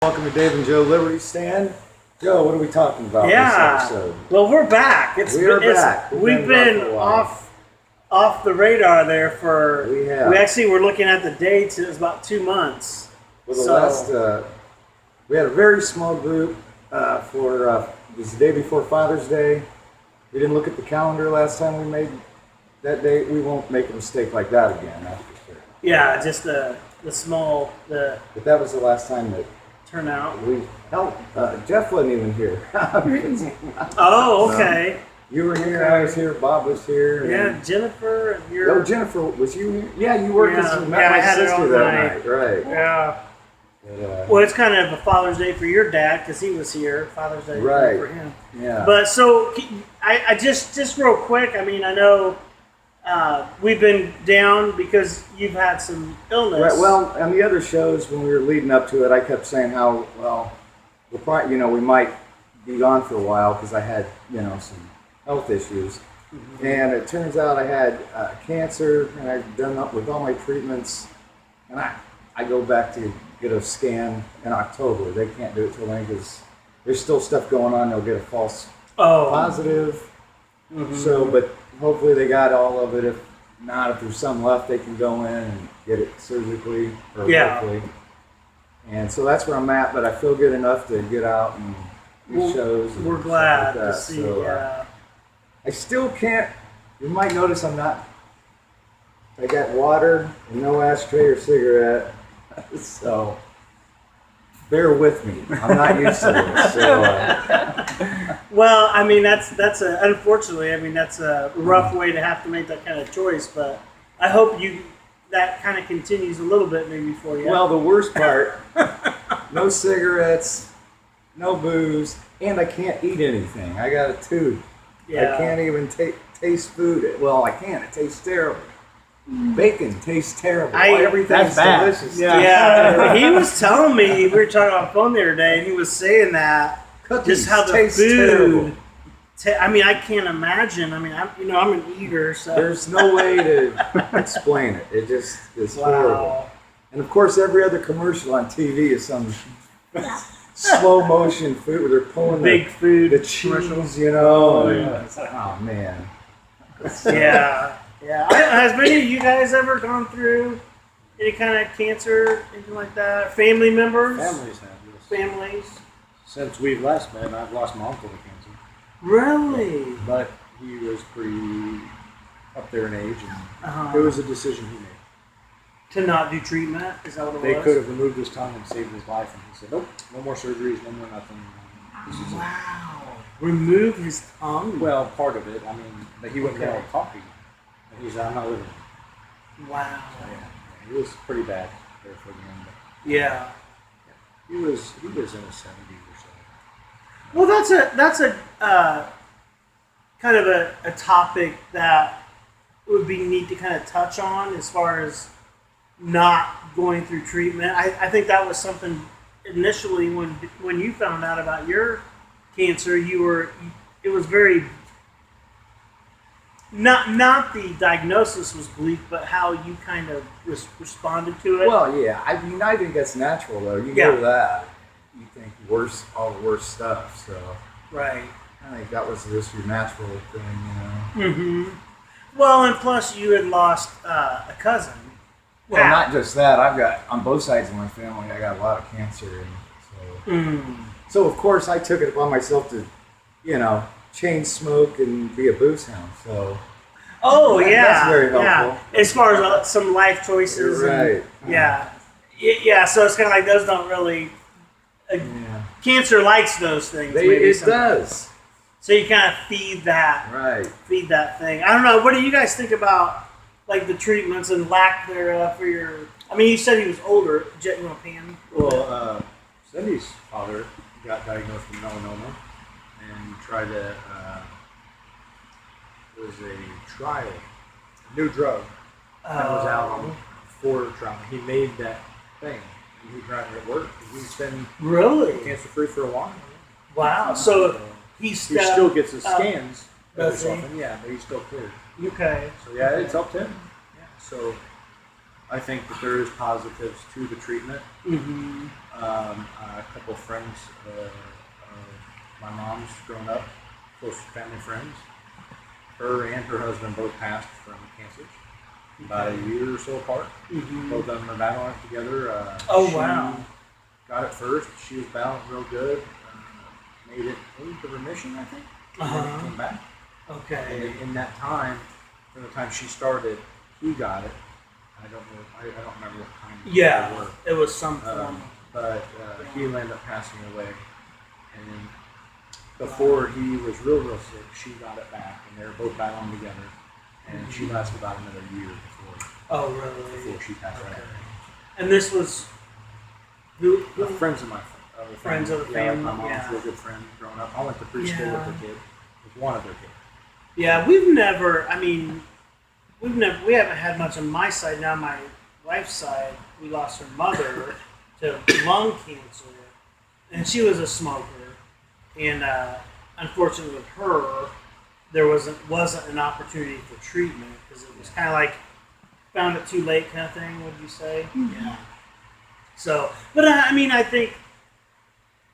Welcome to Dave and Joe Liberty Stand. Joe, what are we talking about this episode? Well, we're back. We are back. We've been off the radar there for. We have. We actually were looking at the dates. It was about 2 months. Well, we had a very small group for this the day before Father's Day. We didn't look at the calendar last time we made that date. We won't make a mistake like that again. That's for sure. Yeah, just the small But that was the last time that turnout. Jeff wasn't even here. Oh, okay. You were here. I was here. Bob was here. Yeah, Jennifer. Oh, Jennifer, was you here? Yeah, you worked with I my had her sister all that night. night. Right. Yeah. But, Well, it's kind of a Father's Day for your dad because he was here. Father's Day Right. for him. yeah. But so I just real quick. I mean, I know we've been down because you've had some illness. Right. Well, on the other shows when we were leading up to it, I kept saying how we'll probably, we might be gone for a while because I had some health issues, and it turns out I had cancer, and I've done up with all my treatments, and I go back to get a scan in October. They can't do it till then because there's still stuff going on. They'll get a false positive. So, but hopefully they got all of it. If not, if there's some left, they can go in and get it surgically, or hopefully. And so that's where I'm at, but I feel good enough to get out and do shows. And We're stuff glad like that. to see. So, I still can't. You might notice I'm not. I got water and no ashtray or cigarette, so bear with me. I'm not used to this. So, Well, I mean unfortunately, I mean that's a rough way to have to make that kind of choice. But I hope that kind of continues a little bit maybe for you. well, the worst part: no cigarettes, no booze, and I can't eat anything. I got a tooth. yeah. I can't even taste food. Well, I can. It tastes terrible. Bacon tastes terrible. Everything's That's bad. delicious. Yeah, he was telling me, we were talking on the phone the other day, and he was saying that Cookies just how the taste food. terrible. I mean, I can't imagine. I mean, I'm an eater, so There's no way to explain it. It just is horrible. And of course, every other commercial on TV is some slow motion food where they're pulling big food the cheese, It's like, oh man. Yeah. Has any of you guys ever gone through any kind of cancer, anything like that? Family members? Families have this. Families? Since we've last met, I've lost my uncle to cancer. Really? But he was pretty up there in age, and Uh-huh. it was a decision he made. To not do treatment? Is that what it They was? could have removed his tongue and saved his life, and he said, nope, no more surgeries, no more nothing. This is it. Wow. Remove his tongue? Well, part of it. I mean, but he went down with coffee. And he said, I'm not living. Wow. So, yeah, it was pretty bad there for the end. Yeah. He was in his 70s or so. Well, that's a kind of a topic that would be neat to kind of touch on as far as not going through treatment. I think that was something initially when you found out about your cancer, it was very not the diagnosis was bleak, but how you kind of responded to it. Well, yeah. I mean, I think that's natural, though. You know that. You think all the worst stuff. So Right. I think that was just your natural thing, Mm-hmm. Well, and plus you had lost a cousin. Well, not just that. I've got, on both sides of my family, I got a lot of cancer. And so of course, I took it upon myself to, chain smoke and be a booze hound. So that's very helpful. Yeah. As far as some life choices. You're right. Yeah. So it's kind of like those don't really. Cancer likes those things. It does. So you kind of feed that. Right. Feed that thing. I don't know. What do you guys think about like the treatments and lack thereof for your? I mean, you said he was older. Jet, you want to pan? Well, Cindy's father got diagnosed with melanoma and tried to. It was a trial, a new drug that was out on for trial. He made that thing. And he tried it at work. He's been really cancer free for a while. Wow. So he still gets his scans every does so he? often. Yeah, but he's still cleared. Okay. So yeah, it's helped him. Yeah. So I think that there is positives to the treatment. Mm-hmm. A couple of friends of my mom's grown up, close family friends. Her and her husband both passed from cancer about a year or so apart. Mm-hmm. Both of them are battling it together. Oh, wow. Got it first. She was battling real good. Made it into remission, I think. And then it came back. Okay. And in that time, from the time she started, he got it. I don't know. I don't remember what time. Yeah, they were. it was some form. But he ended up passing away. And before he was real sick, she got it back, and they were both battling together. And she lasted about another year before she passed away. And this was who? Friends of my Friends of the family. My mom's Yeah. real good friend growing up. I went to preschool with their kid, with one of their kids. Yeah, we haven't had much on my side. Now my wife's side, we lost her mother to lung cancer, and she was a smoker. And unfortunately, with her, there wasn't an opportunity for treatment because it was kind of like found it too late kind of thing. Would you say? Mm-hmm. Yeah. So, but I think.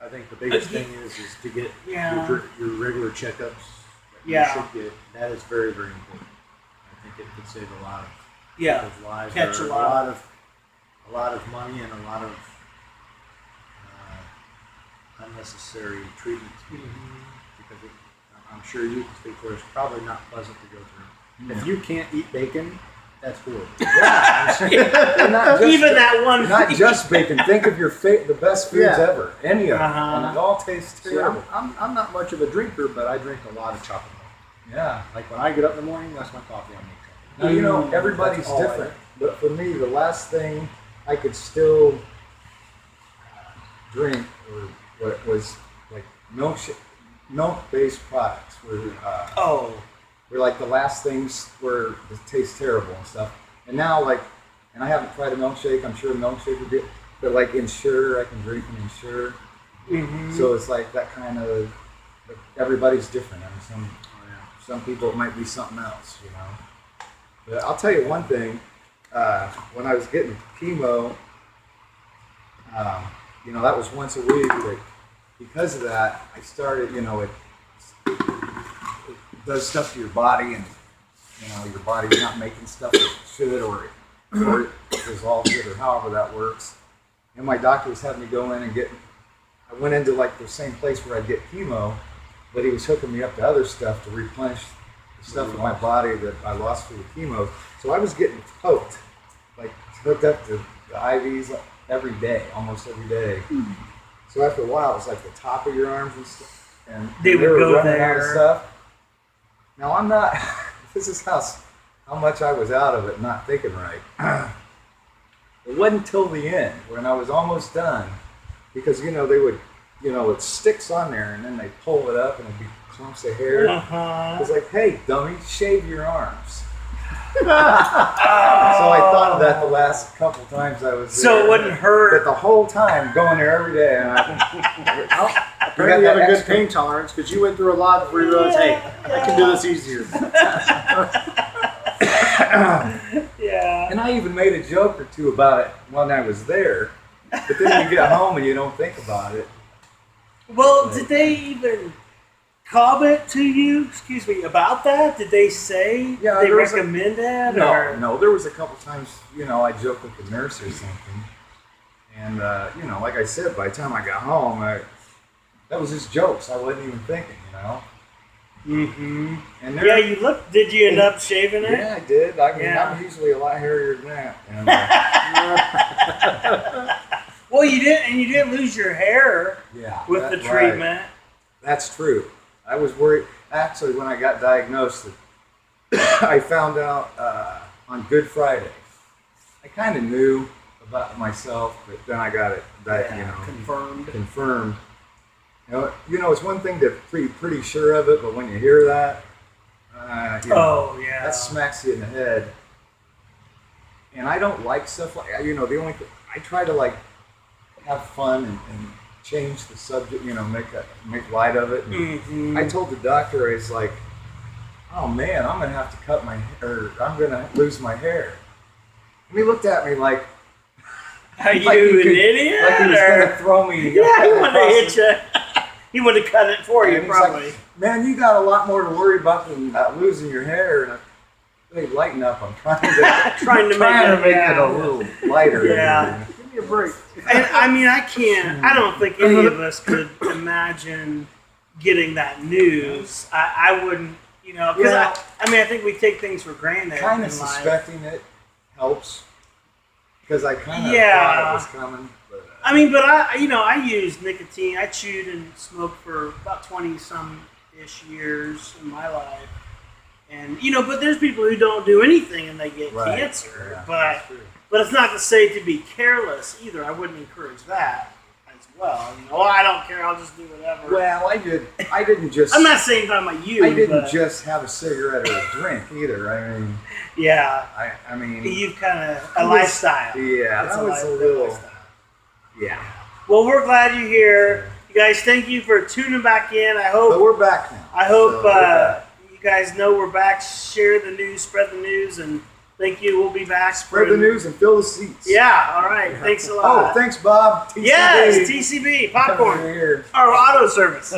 I think the biggest thing is to get your regular checkups that you should get. That is very, very important. I think it could save a lot of people's lives. Catch a a lot of money and a lot of unnecessary treatments. Because I'm sure you can speak for it. It's probably not pleasant to go through. Yeah. If you can't eat bacon, that's horrible. Yeah. Not just Even that one. Not just bacon. Think of your the best foods Yeah. ever. Any of them. Uh-huh. And it all tastes See, terrible. I'm not much of a drinker, but I drink a lot of chocolate milk. Yeah. Like when I get up in the morning, that's my coffee. I make chocolate. Now, you know, everybody's That's all I different. But for me, the last thing I could still drink was like milk-based products were like the last things where it tastes terrible and stuff. And now, like, and I haven't tried a milkshake. I'm sure a milkshake would be, but like Ensure, I can drink an Ensure. Mm-hmm. So it's like that kind of. Everybody's different. I mean, some people it might be something else, you know. But I'll tell you one thing. When I was getting chemo, you know, that was once a week. But because of that, I started, you know, it does stuff to your body, and you know, your body's not making stuff it should, or it dissolves it, or however that works. And my doctor was having me go in and I went into like the same place where I'd get chemo, but he was hooking me up to other stuff to replenish the stuff in my body that I lost through the chemo. So I was getting poked, like hooked up to the IVs every day, almost every day. So after a while, it was like the top of your arms and stuff, and They would were go running there. out of stuff. Now I'm not. This is how much I was out of it, not thinking right. It wasn't until the end when I was almost done, because you know they would, you know, it sticks on there and then they pull it up and it'd be clumps of hair. Uh-huh. It's like, hey, dummy, shave your arms. So I thought of that the last couple times I was there. So it wouldn't hurt. But the whole time, going there every day. And Apparently you have a that good extra- pain tolerance because you went through a lot before you realized, hey, I can do this easier. Yeah. And I even made a joke or two about it when I was there. But then you get home and you don't think about it. Well, did they even comment to you, excuse me, about that? Did they say Yeah, they there was recommend that? No, there was a couple times, you know, I joked with the nurse or something. And, you know, like I said, by the time I got home, that was just jokes. I wasn't even thinking, you know. Mm-hmm. And Yeah, you look. Did you end up shaving it? Yeah, I did. I mean, Yeah. I'm usually a lot hairier than that. And, Well, you didn't lose your hair yeah, with the right. treatment. That's true. I was worried. Actually, when I got diagnosed, I found out on Good Friday. I kind of knew about myself, but then I got it, confirmed. You know, it's one thing to be pretty sure of it, but when you hear that, you know, Oh yeah. that smacks you in the head. And I don't like stuff like, you know, the only thing, I try to like have fun and change the subject, you know, make light of it. And Mm-hmm. I told the doctor, I was like, oh man, I'm gonna have to cut my hair, or I'm gonna lose my hair. And he looked at me like Are you like he an could- idiot? like he was or- gonna throw me. yeah, he wanted to across hit you. He wanted to cut it for you, And he's probably. like, man, you got a lot more to worry about than losing your hair. And hey, lighten up. I'm trying to Trying to make it, it a little lighter. Yeah. Give me a break. And I mean, I can't. I don't think any of us could imagine getting that news. I wouldn't. You know, because Yeah. I mean, I think we take things for granted. Kind in of life. suspecting it helps because I kind of Yeah. thought it was coming. But, I mean, but I used nicotine. I chewed and smoked for about 20-some-ish years in my life. And, but there's people who don't do anything and they get Right. cancer. Yeah, But that's true. it's not to say to be careless either. I wouldn't encourage that as well. I don't care. I'll just do whatever. Well, I didn't just. I'm not saying talking about you. I didn't but just have a cigarette or a drink either. I mean, Yeah. I mean, You've kind of a It was- lifestyle. yeah, It's that was a lifestyle. little, yeah. Well, we're glad you're here. You guys, thank you for tuning back in. I hope. But we're back now. I hope So we're back. you guys know we're back. Share the news, spread the news, and thank you. We'll be back. Spread the news and fill the seats. Yeah, all right. Thanks a Oh, lot. thanks, Bob. TCB. Yes, TCB, Come popcorn, over here. or auto service.